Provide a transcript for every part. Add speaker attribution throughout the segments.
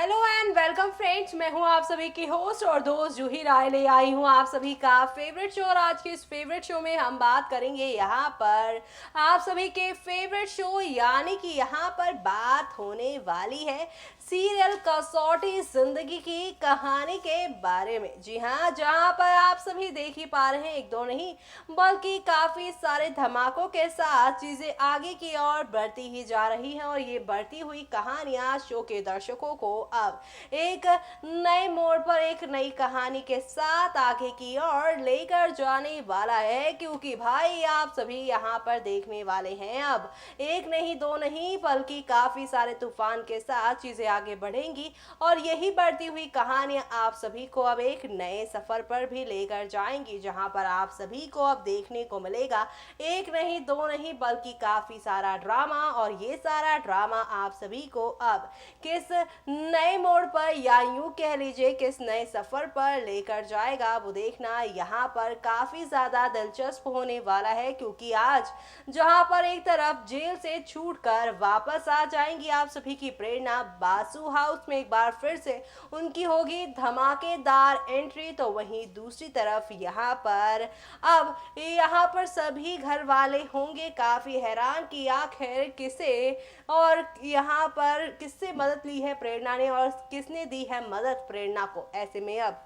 Speaker 1: Hello and welcome friends, मैं हूं आप सभी की होस्ट और दोस्त जूही राय ले आई हूं आप सभी का फेवरेट शो। और आज के इस फेवरेट शो में हम बात करेंगे यहाँ पर आप सभी के फेवरेट शो, यानी कि यहाँ पर बात होने वाली है सीरियल कसौटी जिंदगी की कहानी के बारे में। जी हाँ, जहाँ पर आप सभी देख ही पा रहे हैं, एक दो नहीं बल्कि काफी सारे धमाकों के साथ चीजें आगे की ओर बढ़ती ही जा रही हैं। और ये बढ़ती हुई कहानियां शो के दर्शकों को अब एक नए मोड़ पर एक नई कहानी के साथ आगे की ओर लेकर जाने वाला है, क्योंकि भाई आप सभी यहाँ पर देखने वाले हैं अब एक नहीं दो नहीं बल्कि काफी सारे तूफान के साथ चीजें आगे बढ़ेंगी। और यही बढ़ती हुई कहानियां आप सभी को अब एक नए सफर पर भी लेकर जाएंगी, जहां पर आप सभी को अब देखने को मिलेगा एक नहीं दो नहीं बल्कि काफी सारा ड्रामा। और ये सारा ड्रामा आप सभी को अब किस नए मोड़ पर या यूं कह लीजिए किस नए सफर पर लेकर जाएगा, वो देखना यहाँ पर काफी ज्यादा दिलचस्प होने वाला है। क्योंकि आज जहां पर एक तरफ जेल से छूटकर वापस आ जाएंगी आप सभी की प्रेरणा, बासु हाउस में एक बार फिर से उनकी होगी धमाकेदार एंट्री, तो वहीं दूसरी तरफ यहाँ पर सभी घर वाले होंगे काफी हैरान कि आखिर किसे और यहाँ पर किससे मदद ली है प्रेरणा ने और किसने दी है मदद प्रेरणा को। ऐसे में अब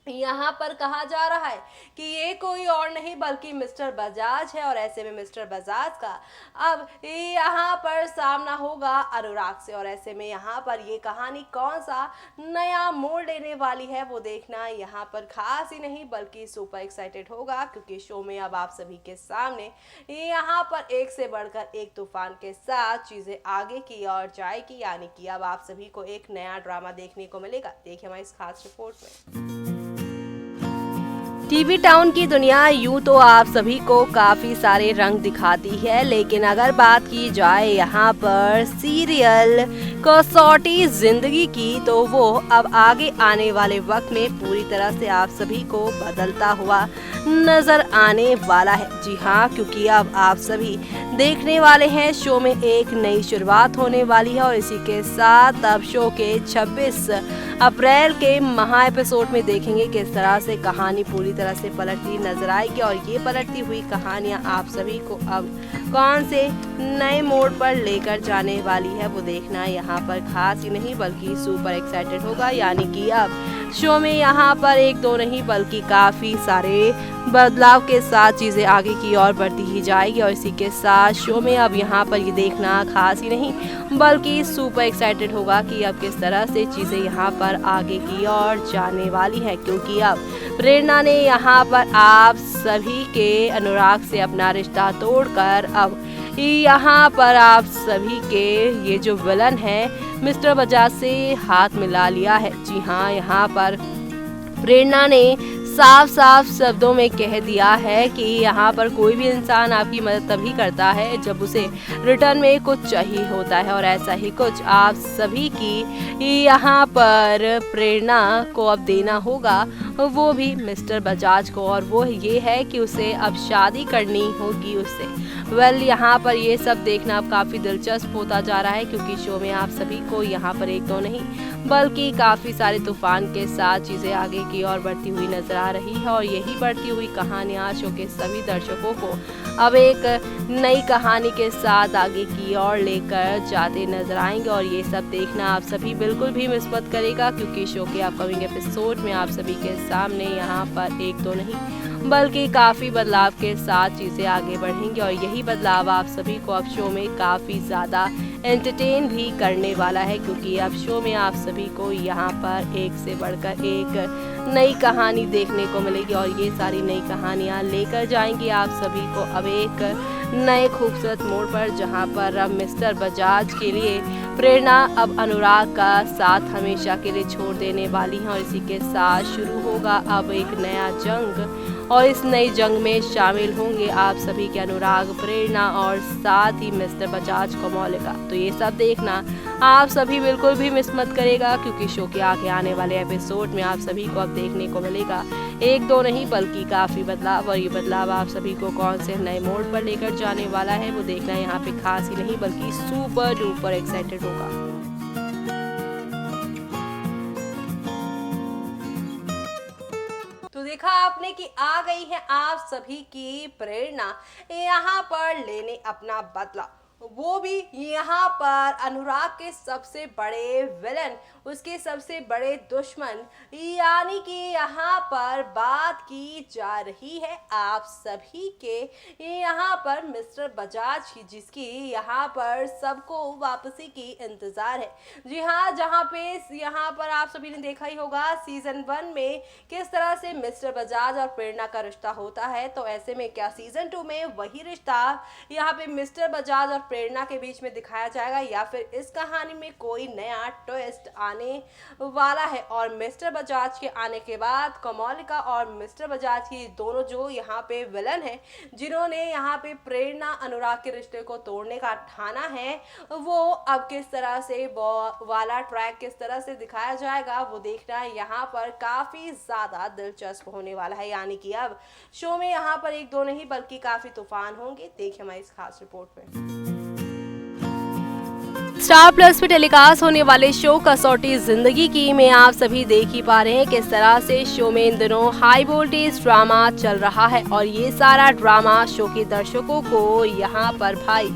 Speaker 1: यहाँ पर कहा जा रहा है कि ये कोई और नहीं बल्कि मिस्टर बजाज है। और ऐसे में मिस्टर बजाज का अब यहाँ पर सामना होगा अनुराग से। और ऐसे में यहाँ पर ये कहानी कौन सा नया मोड़ लेने वाली है, वो देखना यहाँ पर खास ही नहीं बल्कि सुपर एक्साइटेड होगा। क्योंकि शो में अब आप सभी के सामने यहाँ पर एक से बढ़कर एक तूफान के साथ चीजें आगे की ओर जाएगी, यानी कि अब आप सभी को एक नया ड्रामा देखने को मिलेगा। देखिए हमारी इस खास रिपोर्ट में। टीवी टाउन की दुनिया यूं तो आप सभी को काफी सारे रंग दिखाती है, लेकिन अगर बात की जाए यहाँ पर सीरियल कसौटी जिंदगी की, तो वो अब आगे आने वाले वक्त में पूरी तरह से आप सभी को बदलता हुआ नजर आने वाला है। जी हाँ, क्योंकि अब आप सभी देखने वाले हैं शो में एक नई शुरुआत होने वाली है। और इसी के साथ अब शो के 26 अप्रैल के महा एपिसोड में देखेंगे किस तरह से कहानी पूरी तरह से पलटती नजर आएगी। और ये पलटती हुई कहानियां आप सभी को अब कौन से नए मोड़ पर लेकर जाने वाली है, वो देखना यहाँ पर खास ही नहीं बल्कि सुपर एक्साइटेड होगा। यानी कि अब शो में यहाँ पर एक दो नहीं बल्कि काफी सारे बदलाव के साथ चीजें आगे की ओर बढ़ती ही जाएगी। और इसी के साथ शो में अब यहाँ पर ये देखना खास ही नहीं बल्कि सुपर एक्साइटेड होगा कि अब किस तरह से चीजें यहाँ पर आगे की ओर जाने वाली है। क्योंकि अब प्रेरणा ने यहाँ पर आप सभी के अनुराग से अपना रिश्ता तोड़कर अब यहाँ पर आप सभी के ये जो विलन है मिस्टर बजाज से हाथ मिला लिया है। जी हाँ, यहाँ पर प्रेरणा ने साफ साफ शब्दों में कह दिया है कि यहाँ पर कोई भी इंसान आपकी मदद तभी करता है जब उसे रिटर्न में कुछ चाहिए होता है। और ऐसा ही कुछ आप सभी की यहाँ पर प्रेरणा को अब देना होगा, वो भी मिस्टर बजाज को। और वो ये है कि उसे अब शादी करनी होगी उससे। यहाँ पर ये सब देखना अब काफ़ी दिलचस्प होता जा रहा है, क्योंकि शो में आप सभी को यहाँ पर एक दो नहीं बल्कि काफ़ी सारे तूफान के साथ चीज़ें आगे की ओर बढ़ती हुई नजर आ रही है। और यही बढ़ती हुई कहानियाँ शो के सभी दर्शकों को अब एक नई कहानी के साथ आगे की ओर लेकर जाते नजर आएंगे। और ये सब देखना आप सभी बिल्कुल भी मिस मत करेगा, क्योंकि शो के अपकमिंग एपिसोड में आप सभी के सामने यहाँ पर एक दो नहीं बल्कि काफ़ी बदलाव के साथ चीज़ें आगे बढ़ेंगी। और यही बदलाव आप सभी को अब शो में काफ़ी ज़्यादा एंटरटेन भी करने वाला है, क्योंकि अब शो में आप सभी को यहाँ पर एक से बढ़कर एक नई कहानी देखने को मिलेगी। और ये सारी नई कहानियाँ लेकर जाएंगी आप सभी को अब एक नए खूबसूरत मोड़ पर, जहाँ पर अब मिस्टर बजाज के लिए प्रेरणा अब अनुराग का साथ हमेशा के लिए छोड़ देने वाली हैं। और इसी के साथ शुरू होगा अब एक नया जंग। और इस नई जंग में शामिल होंगे आप सभी के अनुराग, प्रेरणा और साथ ही मिस्टर बजाज को मौलिका। तो ये सब देखना आप सभी बिल्कुल भी मिस मत करेगा, क्योंकि शो के आगे आने वाले एपिसोड में आप सभी को अब देखने को मिलेगा एक दो नहीं बल्कि काफ़ी बदलाव। और ये बदलाव आप सभी को कौन से नए मोड़ पर लेकर जाने वाला है, वो देखना यहाँ पे खास ही नहीं बल्कि सुपर डुपर एक्साइटेड होगा। देखा आपने कि आ गई है आप सभी की प्रेरणा यहाँ पर लेने अपना बदला, वो भी यहाँ पर अनुराग के सबसे बड़े विलन, उसके सबसे बड़े दुश्मन, यानी कि यहाँ पर बात की जा रही है आप सभी के यहाँ पर मिस्टर बजाज की, जिसकी यहाँ पर सबको वापसी की इंतजार है। जी हाँ, जहाँ पे यहाँ पर आप सभी ने देखा ही होगा सीजन 1 में किस तरह से मिस्टर बजाज और प्रेरणा का रिश्ता होता है, तो ऐसे में क्या सीजन 2 में वही रिश्ता यहाँ पे मिस्टर बजाज और प्रेरणा के बीच में दिखाया जाएगा, या फिर इस कहानी में कोई नया ट्विस्ट आने वाला है। और मिस्टर बजाज के आने के बाद कमलिका और मिस्टर बजाज की दोनों जो यहाँ पे विलन है, जिन्होंने यहाँ पे प्रेरणा अनुराग के रिश्ते को तोड़ने का ठाना है, वो अब किस तरह से वो वाला ट्रैक किस तरह से दिखाया जाएगा, वो देखना यहाँ पर काफी ज्यादा दिलचस्प होने वाला है। यानी कि अब शो में यहाँ पर एक दो नहीं बल्कि काफी तूफान होंगे। देखिए हमारी इस खास रिपोर्ट में। स्टार प्लस पे टेलीकास्ट होने वाले शो कसौटी जिंदगी की में आप सभी देख ही पा रहे हैं किस तरह से शो में इन दिनों हाई वोल्टेज ड्रामा चल रहा है, और ये सारा ड्रामा शो के दर्शकों को यहाँ पर भाई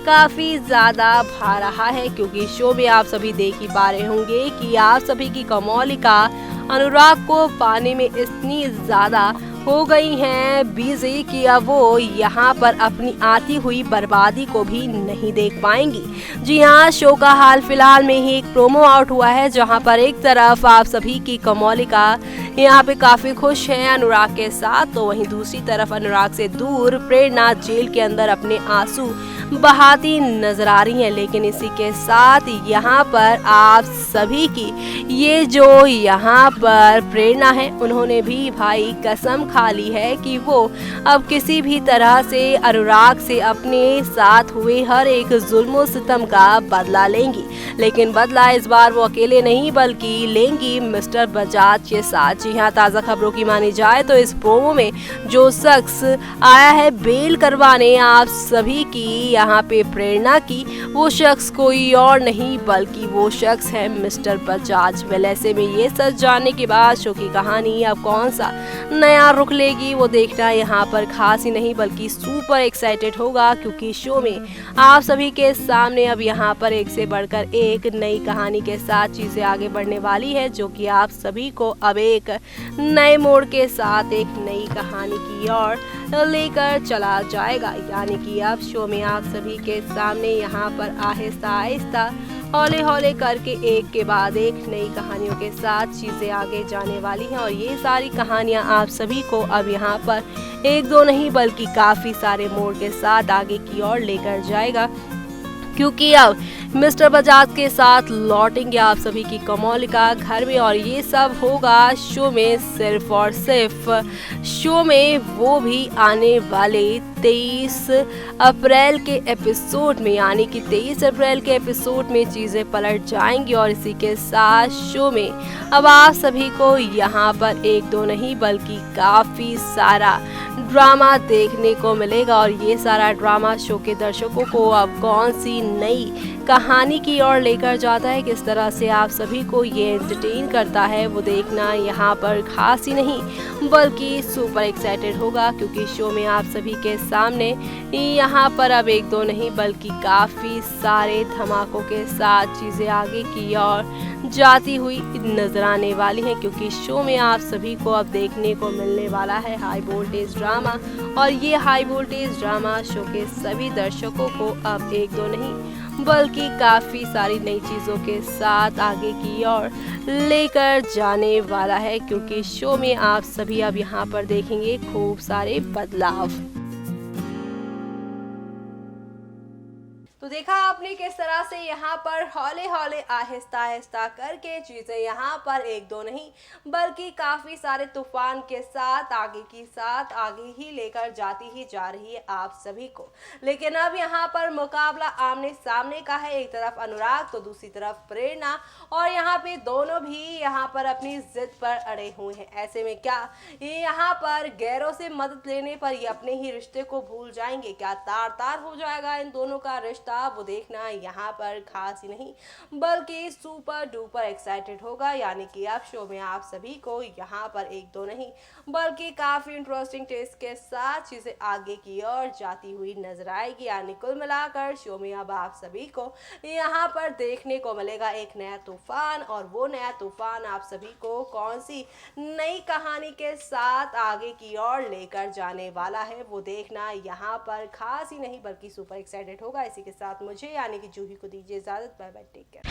Speaker 1: काफी ज्यादा भा रहा है, क्योंकि शो में आप सभी देख ही पा रहे होंगे कि आप सभी की कमलिका अनुराग को पाने में इतनी ज्यादा हो गई हैं बिजी कि अब वो यहाँ पर अपनी आती हुई बर्बादी को भी नहीं देख पाएंगी। जी हाँ, शो का हाल फिलहाल में ही एक प्रोमो आउट हुआ है, जहाँ पर एक तरफ आप सभी की कमलिका यहाँ पे काफी खुश हैं अनुराग के साथ, तो वहीं दूसरी तरफ अनुराग से दूर प्रेरणा जेल के अंदर अपने आंसू बहाती नजर आ रही हैं। लेकिन इसी के साथ यहाँ पर आप सभी की ये जो यहाँ पर प्रेरणा है, उन्होंने भी भाई कसम खा ली है कि वो अब किसी भी तरह से अनुराग से अपने साथ हुए हर एक जुल्म सितम का बदला लेंगी। लेकिन बदला इस बार वो अकेले नहीं बल्कि लेंगी मिस्टर बजाज के साथ। जी हाँ, ताज़ा खबरों की मानी जाए तो इस प्रोमो में जो शख्स आया है बेल करवाने आप सभी की यहाँ पे प्रेरणा की, वो शख्स कोई और नहीं बल्कि वो शख्स है मिस्टर बजाज। वेल ऐसे में ये सच जानने के बाद शो की कहानी अब कौन सा नया रुख लेगी, वो देखना यहाँ पर खास ही नहीं बल्कि सुपर एक्साइटेड होगा, क्योंकि शो में आप सभी के सामने अब यहाँ पर एक से बढ़कर एक नई कहानी के साथ चीजें आगे बढ़ने वाली है, जो कि आप सभी को अब एक नए मोड़ के साथ एक नई कहानी की ओर लेकर चला जाएगा। यानी कि अब शो में आप सभी के सामने यहाँ पर आहिस्ता आहिस्ता हौले हौले करके एक के बाद एक नई कहानियों के साथ चीजें आगे जाने वाली हैं, और ये सारी कहानियां आप सभी को अब यहाँ पर एक दो नहीं बल्कि काफी सारे मोड़ के साथ आगे की ओर लेकर जाएगा, क्योंकि अब मिस्टर बजाज के साथ लौटेंगे आप सभी की कमलिका घर में, और ये सब होगा शो में सिर्फ और सिर्फ शो में, वो भी आने वाले 23 अप्रैल के एपिसोड में। यानी कि 23 अप्रैल के एपिसोड में चीज़ें पलट जाएंगी, और इसी के साथ शो में अब आप सभी को यहाँ पर एक दो नहीं बल्कि काफ़ी सारा ड्रामा देखने को मिलेगा, और ये सारा ड्रामा शो के दर्शकों को अब कौन सी नई कहानी की ओर लेकर जाता है, किस तरह से आप सभी को ये एंटरटेन करता है, वो देखना यहाँ पर खास ही नहीं बल्कि सुपर एक्साइटेड होगा, क्योंकि शो में आप सभी के सामने यहाँ पर अब एक दो नहीं बल्कि काफ़ी सारे धमाकों के साथ चीज़ें आगे की ओर जाती हुई नजर आने वाली हैं, क्योंकि शो में आप सभी को अब देखने को मिलने वाला है हाई वोल्टेज ड्रामा, और ये हाई वोल्टेज ड्रामा शो के सभी दर्शकों को अब एक दो नहीं बल्कि काफ़ी सारी नई चीज़ों के साथ आगे की ओर लेकर जाने वाला है, क्योंकि शो में आप सभी अब यहाँ पर देखेंगे खूब सारे बदलाव। तो देखा आपने किस तरह से यहाँ पर हौले हौले आहिस्ता आहिस्ता करके चीज़ें यहाँ पर एक दो नहीं बल्कि काफ़ी सारे तूफान के साथ आगे ही लेकर जाती ही जा रही है आप सभी को। लेकिन अब यहाँ पर मुकाबला आमने सामने का है, एक तरफ अनुराग तो दूसरी तरफ प्रेरणा, और यहाँ पे दोनों भी यहाँ पर अपनी जिद पर अड़े हुए हैं। ऐसे में क्या ये यहाँ पर गैरों से मदद लेने पर ये अपने ही रिश्ते को भूल जाएंगे? क्या तार तार हो जाएगा इन दोनों का रिश्ता? वो देखना देखना यहाँ पर खास ही नहीं बल्कि सुपर डुपर एक्साइटेड होगा। यानी कि अब शो में आप सभी को यहाँ पर एक दो नहीं बल्कि काफी इंटरेस्टिंग टेस्ट के साथ चीजें आगे की ओर जाती हुई नजर आएगी। यानी कुल मिलाकर शो में अब आप सभी को यहाँ पर देखने को मिलेगा एक नया तूफान, और वो नया तूफान आप सभी को कौन सी नई कहानी के साथ आगे की ओर लेकर जाने वाला है वो देखना यहाँ पर खास ही नहीं बल्कि सुपर एक्साइटेड होगा। इसी के साथ मुझे यानी कि जूही को दीजिए इजाजत। Bye bye, take care.